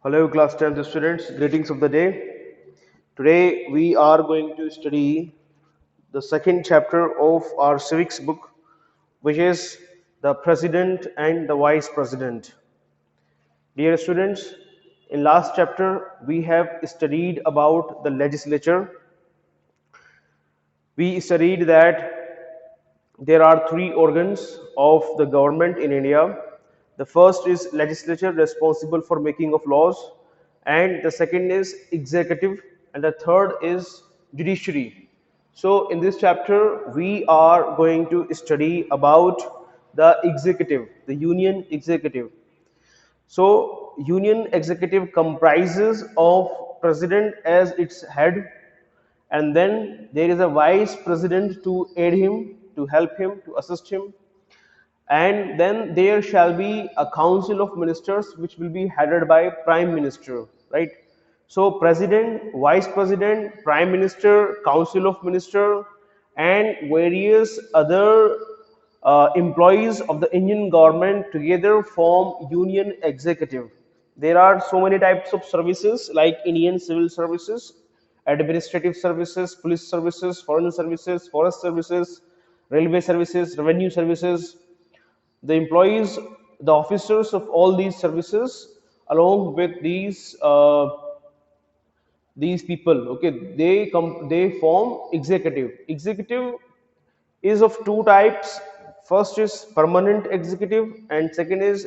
Hello, class 10th students. Greetings of the day. Today we are going to study the second chapter of our civics book, which is the president and the vice president. Dear students, in last chapter we have studied about the legislature. We studied that there are three organs of the government in India. The first is legislature, responsible for making of laws, and the second is executive, and the third is judiciary. So in this chapter we are going to study about the executive, the union executive. So union executive comprises of president as its head, and then there is a vice president to aid him, to help him, to assist him, and then there shall be a council of ministers which will be headed by prime minister, right? So president, vice president, prime minister, council of minister, and various other employees of the Indian government together form union executive. There are so many types of services like Indian civil services, administrative services, police services, foreign services, forest services, railway services, revenue services. The employees, the officers of all these services, along with these people, okay, they form executive. Executive is of two types. First is permanent executive, and second is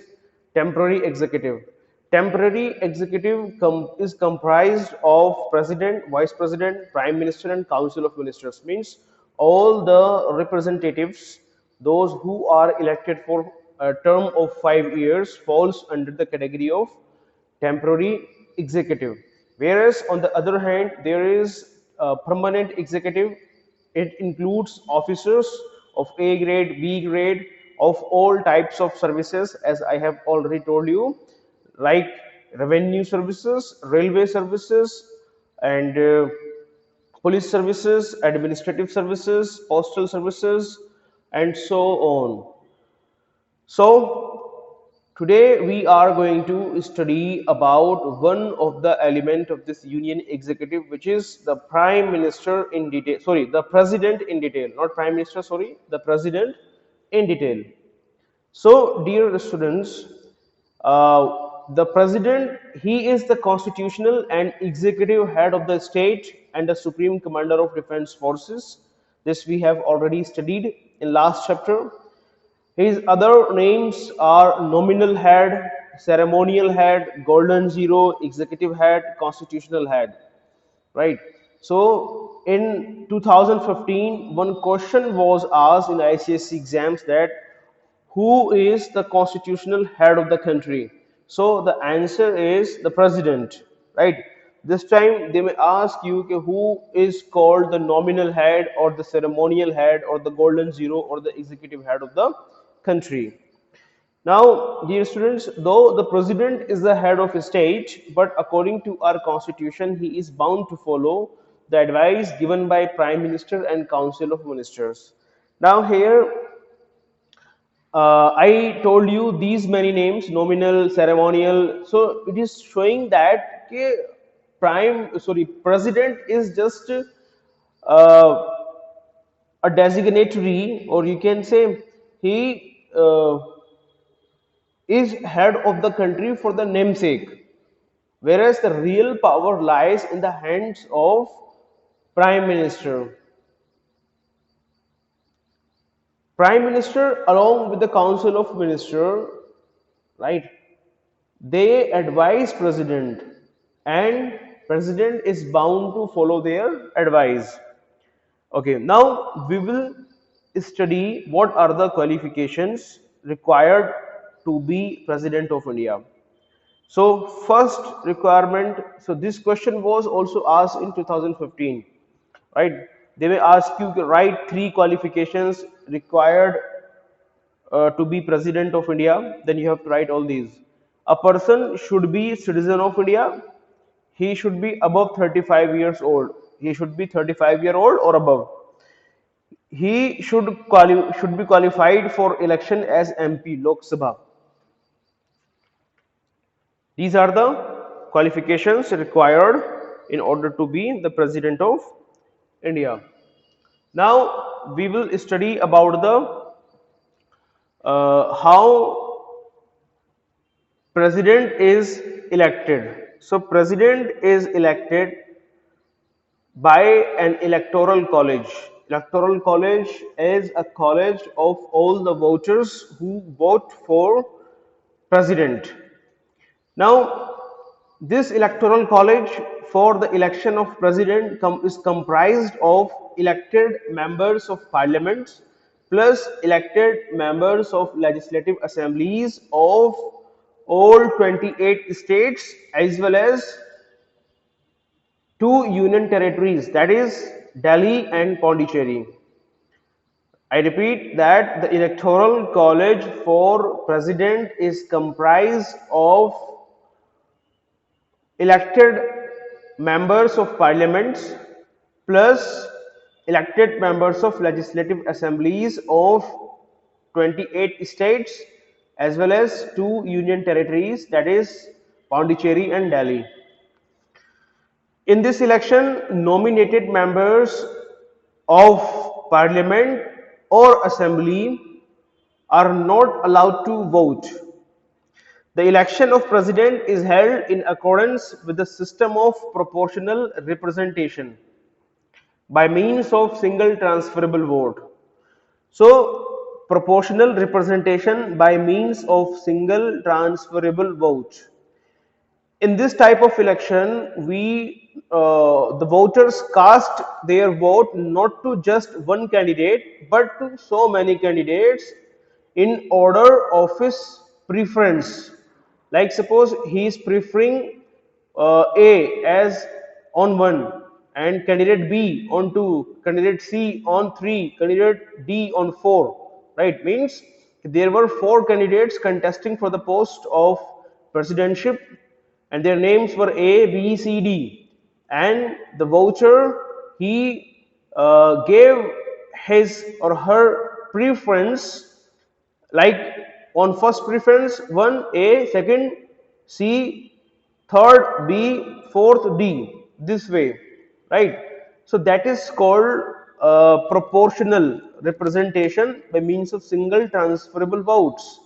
temporary executive. Temporary executive is comprised of president, vice president, prime minister, and council of ministers. Means all the representatives, those who are elected for a term of 5 years, falls under the category of temporary executive. Whereas on the other hand, there is a permanent executive. It includes officers of A grade, B grade, of all types of services, as I have already told you, like revenue services, railway services, and police services, administrative services, postal services, and so on. So today we are going to study about one of the element of this union executive, which is the prime minister in detail. Sorry, the president in detail, not prime minister. Sorry, the president in detail. So, dear students, the president, he is the constitutional and executive head of the state and the supreme commander of defense forces. This we have already studied in last chapter. His other names are nominal head, ceremonial head, golden zero, executive head, constitutional head, right? So in 2015, one question was asked in ICSE exams that who is the constitutional head of the country? So the answer is the president, right? This time they may ask you, okay, who is called the nominal head or the ceremonial head or the golden zero or the executive head of the country. Now, dear students, though the president is the head of a state, but according to our constitution, he is bound to follow the advice given by prime minister and council of ministers. Now here, I told you these many names: nominal, ceremonial. So it is showing that okay, president is just a designatory, or you can say he is head of the country for the namesake, whereas the real power lies in the hands of prime minister. Prime minister along with the council of minister, right, they advise president, and president is bound to follow their advice. Okay, now we will study what are the qualifications required to be president of India. So first requirement, so this question was also asked in 2015, right? They may ask you to write three qualifications required to be president of India. Then you have to write all these. A person should be citizen of India. He should be above 35 years old. He should be 35-year-old or above. He should be qualified for election as MP Lok Sabha. These are the qualifications required in order to be the president of India. Now we will study about the how president is elected. So president is elected by an electoral college. Electoral college is a college of all the voters who vote for president. Now, this electoral college for the election of president is comprised of elected members of parliament plus elected members of legislative assemblies of all 28 states as well as two union territories, that is Delhi and Pondicherry. I repeat that the electoral college for president is comprised of elected members of parliaments plus elected members of legislative assemblies of 28 states as well as two union territories, that is Pondicherry and Delhi. In this election, nominated members of parliament or assembly are not allowed to vote. The election of president is held in accordance with the system of proportional representation by means of single transferable vote. So, proportional representation by means of single transferable vote. In this type of election, the voters cast their vote not to just one candidate but to so many candidates in order of his preference. Like suppose he is preferring A as on 1 and candidate B on 2, candidate C on 3, candidate D on 4, right? Means there were 4 candidates contesting for the post of presidentship and their names were A, B, C, D, and the voter he gave his or her preference, like on first preference 1 A, second C, third B, fourth D, this way, right? So that is called proportional representation by means of single transferable votes.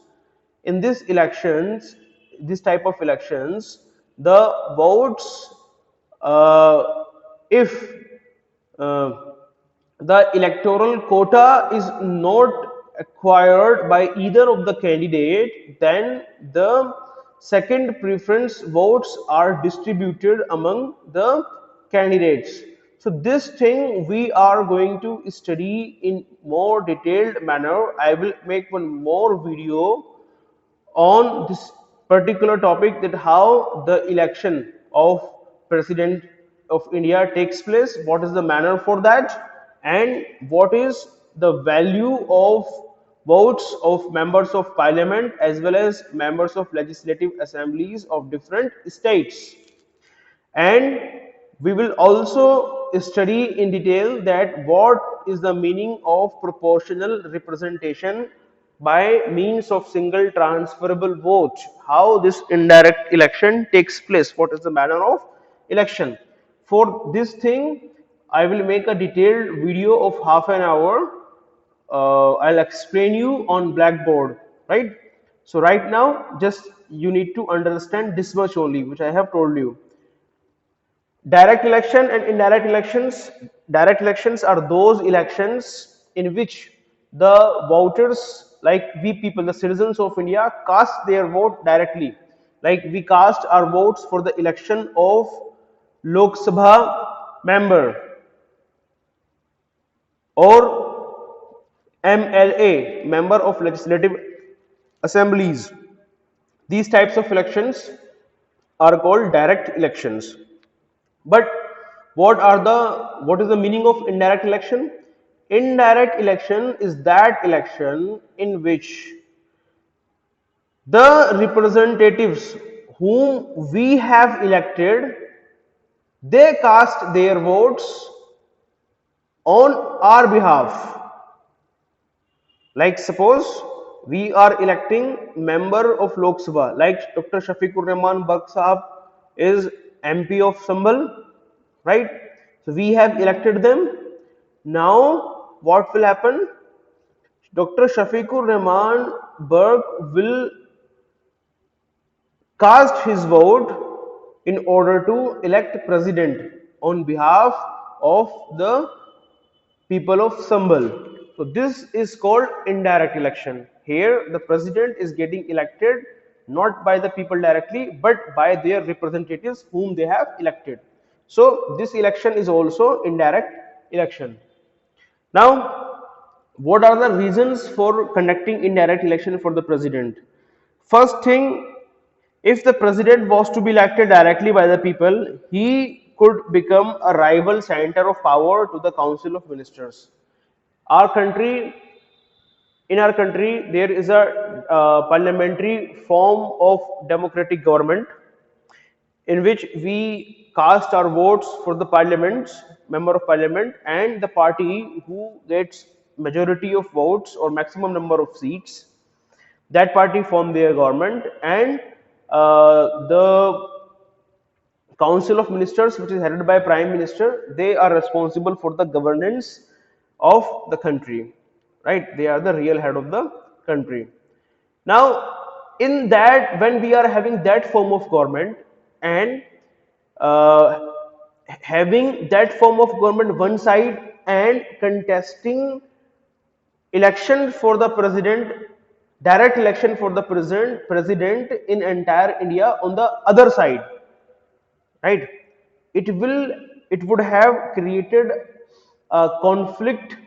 In this type of elections, the votes, if uh, the electoral quota is not acquired by either of the candidate, then the second preference votes are distributed among the candidates. So this thing we are going to study in more detailed manner. I will make one more video on this particular topic, that how the election of president of India takes place, what is the manner for that, and what is the value of votes of members of parliament as well as members of legislative assemblies of different states. And we will also study in detail that what is the meaning of proportional representation by means of single transferable vote, how this indirect election takes place, what is the manner of election. For this thing I will make a detailed video of half an hour. I'll explain you on blackboard, right? So right now just you need to understand this much only which I have told you. Direct election and indirect elections. Direct elections are those elections in which the voters, like we people, the citizens of India, cast their vote directly. Like we cast our votes for the election of Lok Sabha member or MLA, member of legislative assemblies. These types of elections are called direct elections. But what is the meaning of indirect election? Indirect election is that election in which the representatives whom we have elected, they cast their votes on our behalf. Like suppose we are electing member of Lok Sabha, like Dr. Shafiqur Rahman Bark Sahab is MP of Sambal, right? So we have elected them. Now what will happen? Dr. Shafiqur Rahman Burke will cast his vote in order to elect president on behalf of the people of Sambal. So this is called indirect election. Here the president is getting elected not by the people directly but by their representatives whom they have elected. So this election is also indirect election. Now, what are the reasons for conducting indirect election for the president? First thing, if the president was to be elected directly by the people, he could become a rival center of power to the Council of Ministers. Our country, in our country, there is a parliamentary form of democratic government in which we cast our votes for the parliament, member of parliament, and the party who gets majority of votes or maximum number of seats, that party form their government, and the council of ministers, which is headed by prime minister, they are responsible for the governance of the country, right? They are the real head of the country. Now in that, when we are having that form of government and uh, having that form of government one side and contesting election for the president, direct election for the president in entire India on the other side, right? It would have created a conflict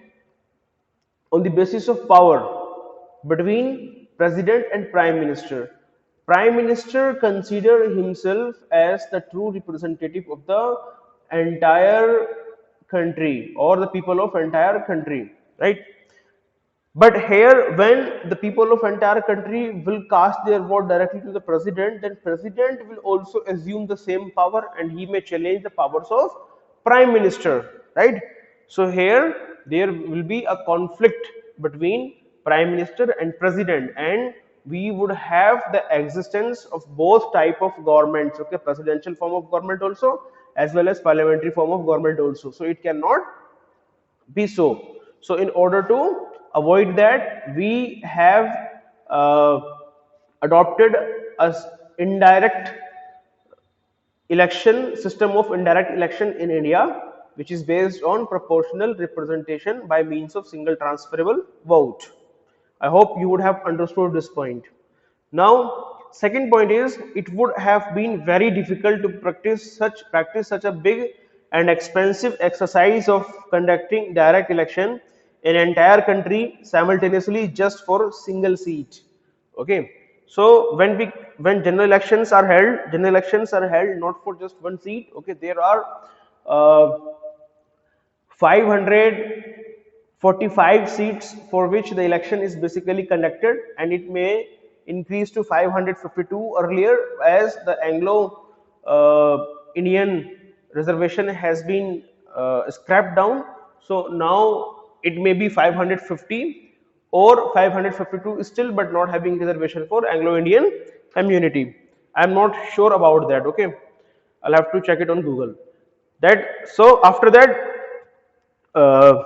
on the basis of power between president and prime minister. Prime minister consider himself as the true representative of the entire country or the people of entire country, right? But here, when the people of entire country will cast their vote directly to the president, then president will also assume the same power and he may challenge the powers of prime minister, right? So here there will be a conflict between prime minister and president, and we would have the existence of both type of governments, okay, presidential form of government also as well as parliamentary form of government also. So it cannot be so. So in order to avoid that, we have uh, adopted a indirect election system of indirect election in India, which is based on proportional representation by means of single transferable vote. I hope you would have understood this point. Now second point is, it would have been very difficult to practice such a big and expensive exercise of conducting direct election in entire country simultaneously just for single seat. Okay, so when general elections are held not for just one seat. Okay, there are uh, 545 seats for which the election is basically conducted, and it may increase to 552 earlier as the Anglo Indian reservation has been scrapped down. So now it may be 550 or 552 still, but not having reservation for Anglo Indian community. I am not sure about that. Okay, I'll have to check it on Google. That so after that. Uh,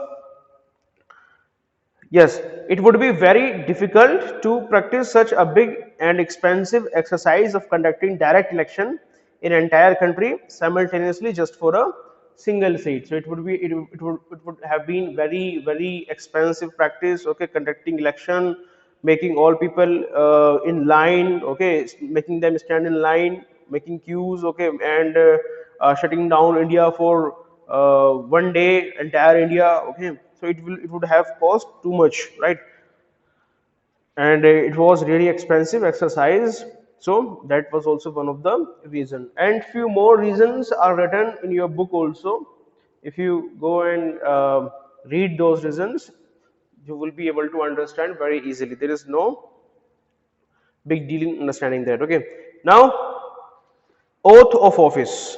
Yes, it would be very difficult to practice such a big and expensive exercise of conducting direct election in entire country simultaneously just for a single seat. So it would have been very expensive practice. Okay, conducting election, making all people in line. Okay, making them stand in line, making queues. Okay, and shutting down India for one day, entire India. Okay, so it would have cost too much, right? And it was really expensive exercise. So that was also one of the reason, and few more reasons are written in your book also. If you go and read those reasons, you will be able to understand very easily. There is no big deal in understanding that. Okay, now oath of office.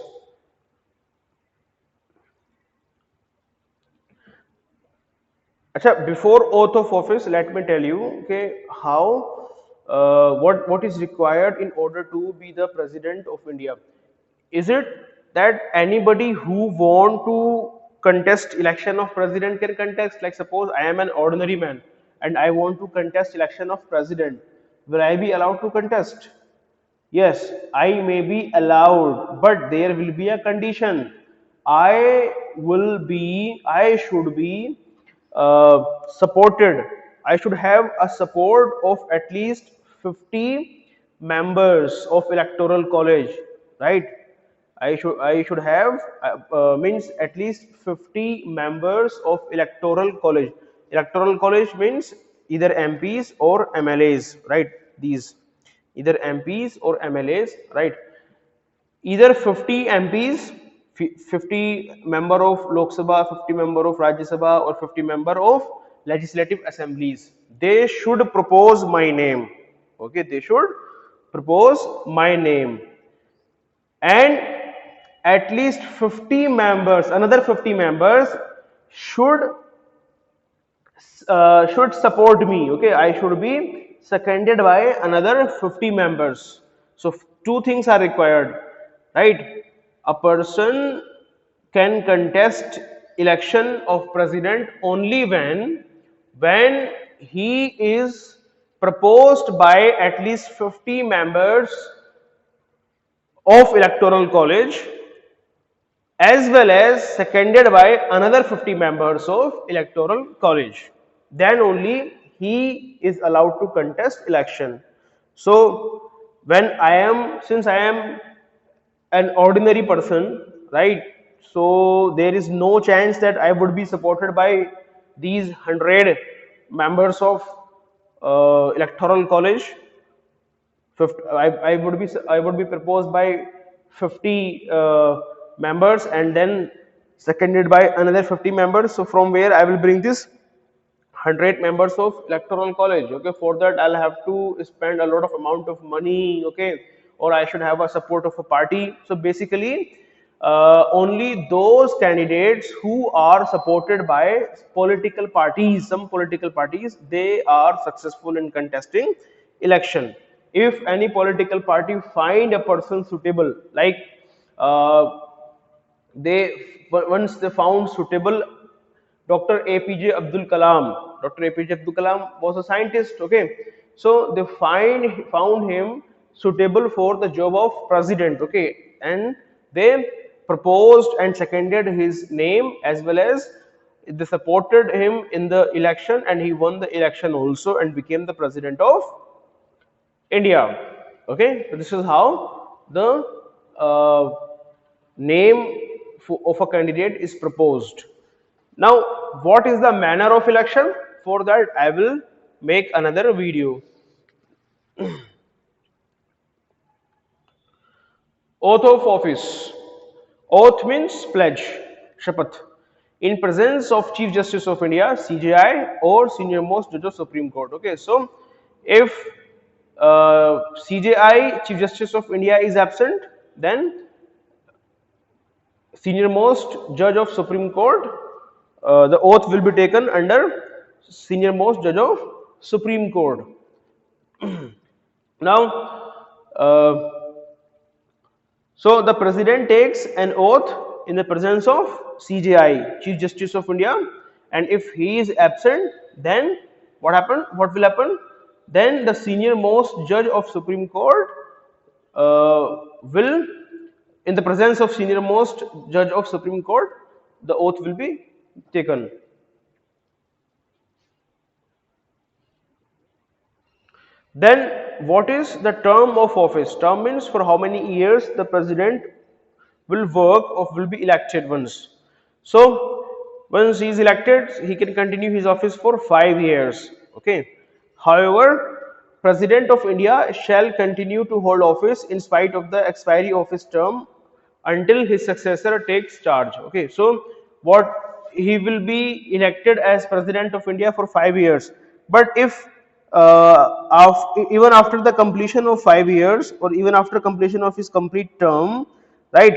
Acha, before oath of office, let me tell you, okay, how what is required in order to be the president of India. Is it that anybody who want to contest election of president can contest? Like suppose I am an ordinary man and I want to contest election of president. Will I be allowed to contest? Yes, I may be allowed, but there will be a condition. I should be supported. I should have a support of at least 50 members of electoral college, right? I should have means at least 50 members of electoral college. Electoral college means either MPs or MLAs, right? These either MPs or MLAs, right? Either 50 MPs, 50 member of Lok Sabha, 50 member of Rajya Sabha, or 50 member of legislative assemblies. They should propose my name. Okay, they should propose my name, and at least 50 members, another 50 members should should support me. Okay, I should be seconded by another 50 members. So two things are required, right? A person can contest election of president only when he is proposed by at least 50 members of electoral college, as well as seconded by another 50 members of electoral college. Then only he is allowed to contest election. So when I am, since I am an ordinary person, right? So there is no chance that I would be supported by these 100 members of electoral college. 50, I would be proposed by 50 members and then seconded by another 50 members. So from where I will bring this 100 members of electoral college? Okay, for that I'll have to spend a lot of amount of money. Okay, or I should have a support of a party. So basically, only those candidates who are supported by political parties, some political parties, they are successful in contesting election. If any political party find a person suitable, like uh, once they found suitable Dr. APJ Abdul Kalam. Dr. APJ Abdul Kalam was a scientist. Okay, so they found him suitable for the job of president. Okay, and they proposed and seconded his name, as well as they supported him in the election, and he won the election also and became the president of India. Okay, so this is how the name of a candidate is proposed. Now, what is the manner of election? For that, I will make another video. Oath of office. Oath means pledge, shapath. In presence of Chief Justice of India, CJI, or senior most judge of Supreme Court. Okay, so if CJI, Chief Justice of India, is absent, then senior most judge of Supreme Court, the oath will be taken under senior most judge of Supreme Court. Now, uh, so the president takes an oath in the presence of CJI, Chief Justice of India, and if he is absent, then what happen? What will happen? Then the senior most judge of Supreme Court will, in the presence of senior most judge of Supreme Court, the oath will be taken. Then what is the term of office? Term means for how many years the president will work or will be elected once. So once he is elected, he can continue his office for 5 years. Okay. However, President of India shall continue to hold office in spite of the expiry of his term until his successor takes charge. Okay. So what, he will be elected as President of India for 5 years. But if even after the completion of 5 years, or even after completion of his complete term, right,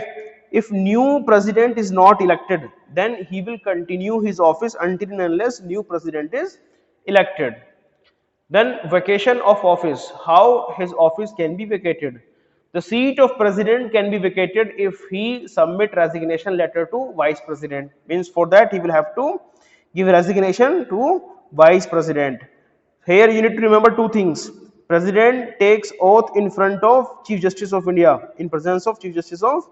if new president is not elected, then he will continue his office until and unless new president is elected. Then vacation of office, how his office can be vacated. The seat of president can be vacated if he submit resignation letter to vice president. Means for that he will have to give resignation to vice president. Here you need to remember two things. President takes oath in front of Chief Justice of India, in presence of Chief Justice of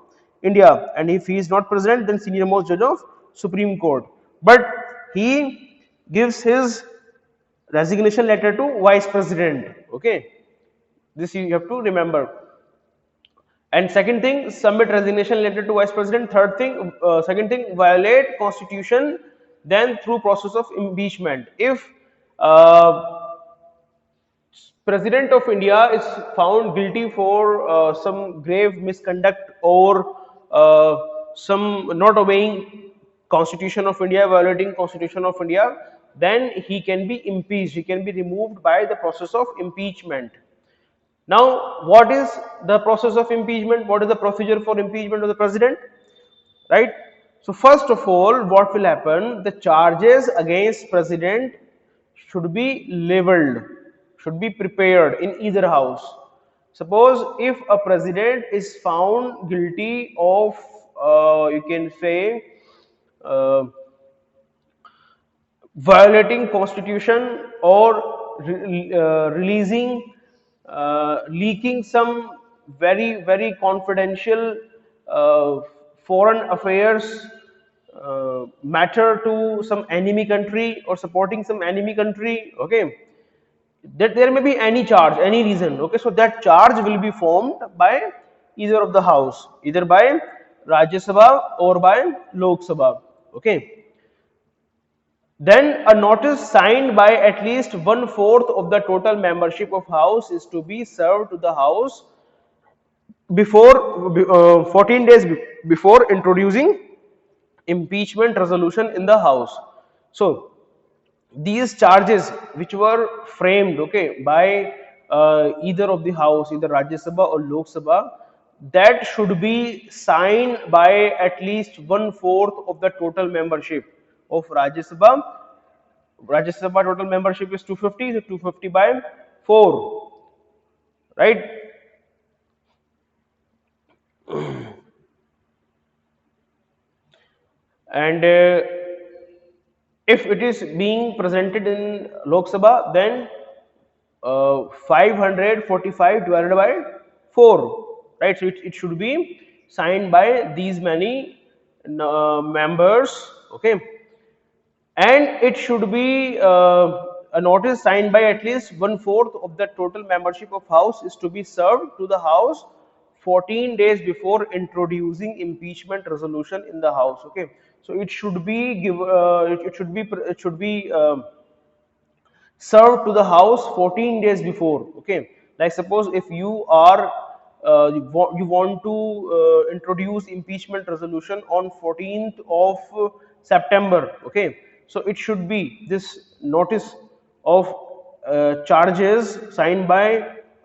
India, and if he is not president, then senior most judge of Supreme Court. But he gives his resignation letter to vice president. Okay, this you have to remember. And second thing, submit resignation letter to vice president. Third thing, second thing, violate constitution, then through process of impeachment. If president of India is found guilty for some grave misconduct or some not obeying constitution of India, violating constitution of India, then he can be impeached, he can be removed by the process of impeachment. Now, what is the process of impeachment? What is the procedure for impeachment of the president? Right? So, first of all, what will happen? The charges against president should be leveled, should be prepared in either house. Suppose if a president is found guilty of, you can say, uh, violating constitution or releasing leaking some very confidential uh, foreign affairs matter to some enemy country or supporting some enemy country, okay, that there may be any charge, any reason, okay, so that charge will be formed by either of the house, either by Rajya Sabha or by Lok Sabha, okay. Then a notice signed by at least 1/4 of the total membership of house is to be served to the house before 14 days before introducing impeachment resolution in the house. So these charges which were framed, okay, by either of the house, either Rajya Sabha or Lok Sabha, that should be signed by at least 1/4 of the total membership of Rajya Sabha. Rajya Sabha total membership is 250, so 250 by 4, right? And if it is being presented in Lok Sabha, then 545 divided by 4, right? So it should be signed by these many members, okay, and it should be a notice signed by at least 1/4 of the total membership of house is to be served to the house 14 days before introducing impeachment resolution in the house, okay. So it should be it should be served to the house 14 days before, okay. Like suppose if you are you want to introduce impeachment resolution on 14th of September, okay, so it should be this notice of charges signed by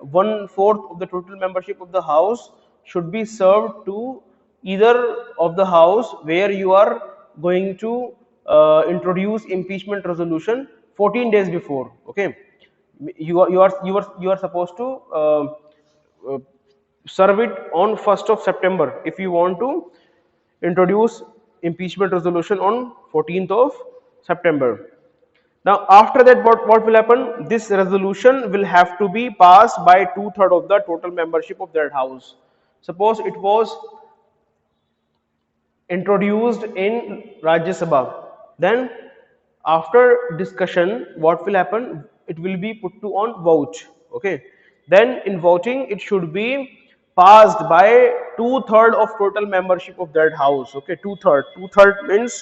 1/4 of the total membership of the house should be served to either of the house where you are going to introduce impeachment resolution 14 days before, okay. You are supposed to uh, serve it on 1st of September if you want to introduce impeachment resolution on 14th of September. Now after that what will happen? This resolution will have to be passed by 2/3 of the total membership of that house. Suppose it was introduced in Rajya Sabha, then after discussion what will happen? It will be put to on vote, okay. Then in voting it should be passed by 2/3 of total membership of that house, okay. Two third means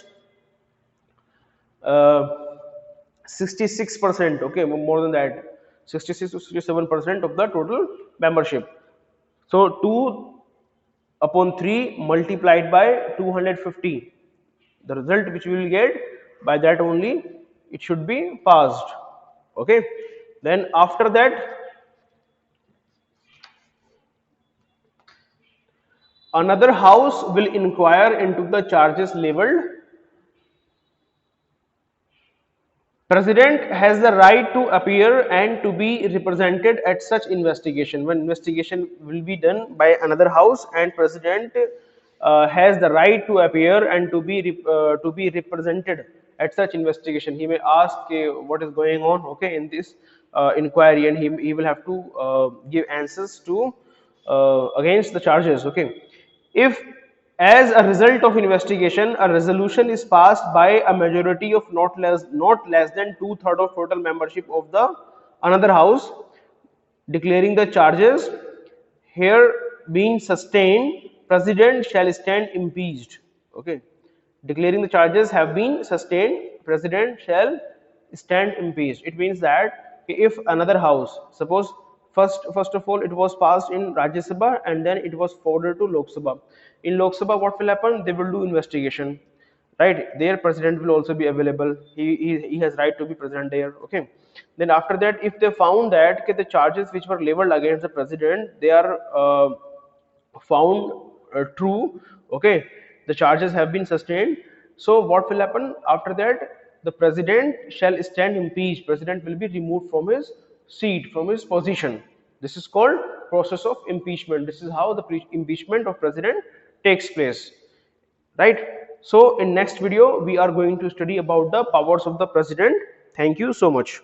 66%, okay, more than that, 66 to 67% of the total membership. So 2/3 multiplied by 250, the result which we will get, by that only it should be passed, okay. Then after that another house will inquire into the charges leveled President has the right to appear and to be represented at such investigation. When investigation will be done by another house, and president has the right to appear and to be represented at such investigation. He may ask what is going on, okay, in this inquiry, and he will have to give answers to against the charges, okay. If as a result of investigation, a resolution is passed by a majority of not less than two-thirds of total membership of the another house, declaring the charges here being sustained, president shall stand impeached. Okay, declaring the charges have been sustained, president shall stand impeached. It means that if another house, suppose first of all it was passed in Rajya Sabha and then it was forwarded to Lok Sabha. In Lok Sabha, what will happen? They will do investigation, right? Their president will also be available. He has right to be present there, okay. Then after that, if they found that okay, the charges which were leveled against the president, they are found true, okay, the charges have been sustained, so what will happen after that? The president shall stand impeached. President will be removed from his seat, from his position. This is called process of impeachment. This is how the impeachment of president takes place, right? So in next video we are going to study about the powers of the president. Thank you so much.